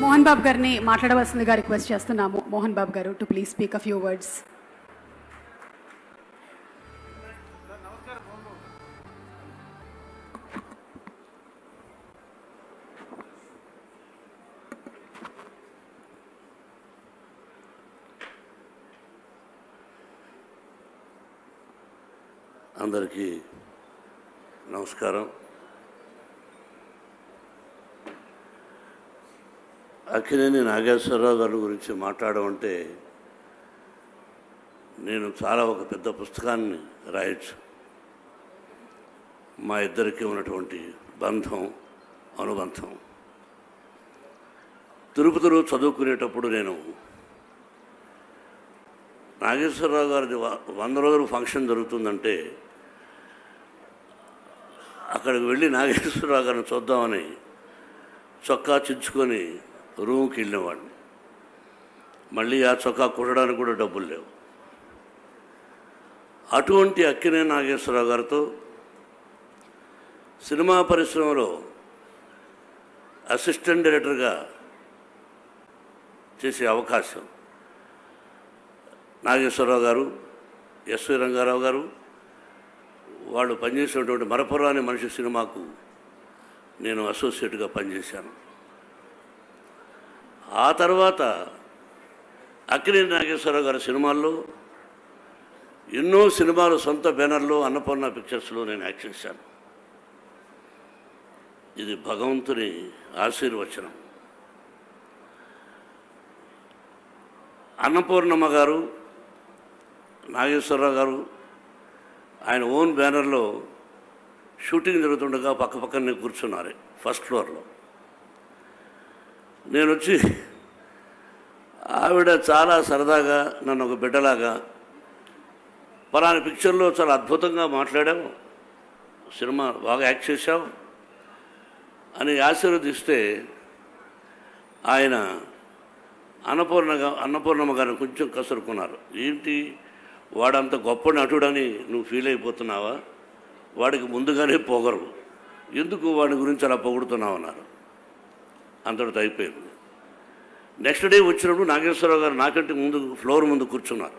మోహన్ బాబు గారిని మాట్లాడవలసిందిగా రిక్వెస్ట్ చేస్తున్నాము. మోహన్ బాబు గారు to please speak a few words. అందరికీ నమస్కారం. అక్కినేని నాగేశ్వరరావు గారి గురించి మాట్లాడడం అంటే నేను చాలా ఒక పెద్ద పుస్తకాన్ని రాయొచ్చు. మా ఇద్దరికి ఉన్నటువంటి బంధం, అనుబంధం. తిరుపతిలో చదువుకునేటప్పుడు నేను నాగేశ్వరరావు గారిది 100 రోజులు ఫంక్షన్ జరుగుతుందంటే అక్కడికి వెళ్ళి నాగేశ్వరరావు గారిని చూద్దామని చొక్కా చించుకొని రూమ్కి వెళ్ళినవాడిని. మళ్ళీ ఆ చొక్కా కుట్టడానికి కూడా డబ్బులు లేవు. అటువంటి అక్కినేని నాగేశ్వరరావు గారితో సినిమా పరిశ్రమలో అసిస్టెంట్ డైరెక్టర్గా చేసే అవకాశం నాగేశ్వరరావు గారు, ఎస్వి రంగారావు గారు వాళ్ళు పనిచేసినటువంటి మరపురాని మనిషి సినిమాకు నేను అసోసియేట్గా పనిచేశాను. ఆ తర్వాత అక్కినేని నాగేశ్వరరావు గారి సినిమాల్లో ఎన్నో సినిమాలు సొంత బ్యానర్లో అన్నపూర్ణ పిక్చర్స్లో నేను యాక్ట్ చేశాను. ఇది భగవంతుని ఆశీర్వచనం. అన్నపూర్ణమ్మ గారు, నాగేశ్వరరావు గారు ఆయన ఓన్ బ్యానర్లో షూటింగ్ జరుగుతుండగా పక్కనే కూర్చున్నారు ఫస్ట్ ఫ్లోర్లో. నేను వచ్చి ఆవిడ చాలా సరదాగా నన్ను ఒక బిడ్డలాగా పలానా పిక్చర్లో చాలా అద్భుతంగా మాట్లాడావు, సినిమా బాగా యాక్ట్ చేశావు అని ఆశీర్వదిస్తే ఆయన అన్నపూర్ణమ్మ గారిని కొంచెం కసురుకున్నారు. ఏంటి వాడంత గొప్ప నటుడని నువ్వు ఫీల్ అయిపోతున్నావా? వాడికి ముందుగానే పొగరు, ఎందుకు వాడి గురించి అలా పొగుడుతున్నావు అన్నారు. అంతటితో అయిపోయింది. నెక్స్ట్ డే వచ్చినప్పుడు నాగేశ్వరరావు గారు నాకంటే ముందు ఫ్లోర్ ముందు కూర్చున్నారు.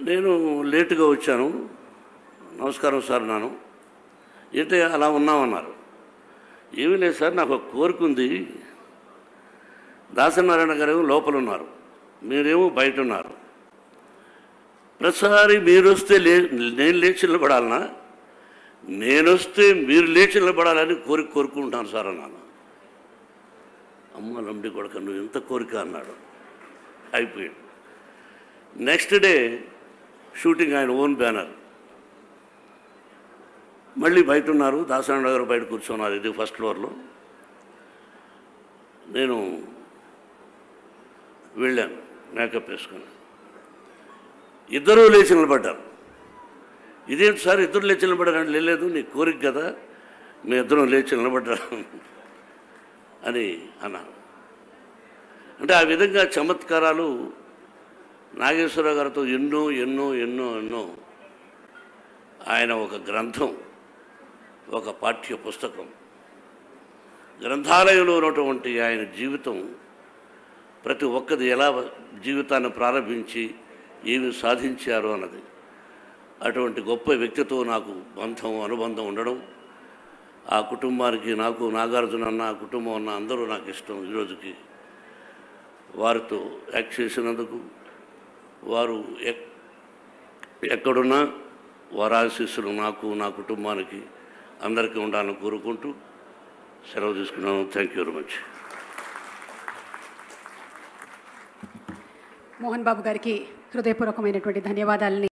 నేను లేటుగా వచ్చాను. నమస్కారం సార్ నాను. ఏంటి అలా ఉన్నామన్నారు. ఏమీ లేదు సార్, నాకు ఒక కోరిక ఉంది. దాసనారాయణ గారు లోపల ఉన్నారు, మీరేమో బయట ఉన్నారు. ప్రతిసారి మీరు వస్తే నేను లేచి నిలబడాలనా, నేను వస్తే మీరు లేచి నిలబడాలని కోరుకుంటాను సార్ అన్నాను. అమ్మ లంబడి కొడుక, నువ్వు ఎంత కోరిక అన్నాడు. అయిపోయింది. నెక్స్ట్ డే షూటింగ్, ఆయన ఓన్ బ్యానర్. మళ్ళీ బయట ఉన్నారు, దాసనారాయణ గారు బయట కూర్చున్నారు. ఇది ఫస్ట్ ఫ్లోర్లో. నేను వెళ్ళాను మేకప్ వేసుకొని. ఇద్దరూ లేచి నిలబడ్డారు. ఇదేంటి సార్ ఇద్దరు లేచి నిలబడ్డారు? లేదు, నీ కోరిక కదా, మీ ఇద్దరం లేచి నిలబడ్డారు అని అన్నాను. అంటే ఆ విధంగా చమత్కారాలు నాగేశ్వరరావు గారితో ఎన్నో ఎన్నో ఎన్నో ఎన్నో. ఆయన ఒక గ్రంథం, ఒక పాఠ్య పుస్తకం. గ్రంథాలయంలో ఉన్నటువంటి ఆయన జీవితం, ప్రతి ఒక్కది ఎలా జీవితాన్ని ప్రారంభించి ఏమి సాధించారు అన్నది. అటువంటి గొప్ప వ్యక్తితో నాకు బంధం, అనుబంధం ఉండడం, ఆ కుటుంబానికి, నాకు, నాగార్జున అన్న, ఆ కుటుంబం అన్న అందరూ నాకు ఇష్టం. ఈరోజుకి వారితో యాక్ట్ చేసినందుకు, వారు ఎక్కడున్నా వారి ఆశీస్సులు నాకు, నా కుటుంబానికి, అందరికీ ఉండాలని కోరుకుంటూ సెలవు తీసుకున్నాను. Thank you very much. Mohan Babu గారికి హృదయపూర్వకమైనటువంటి ధన్యవాదాలని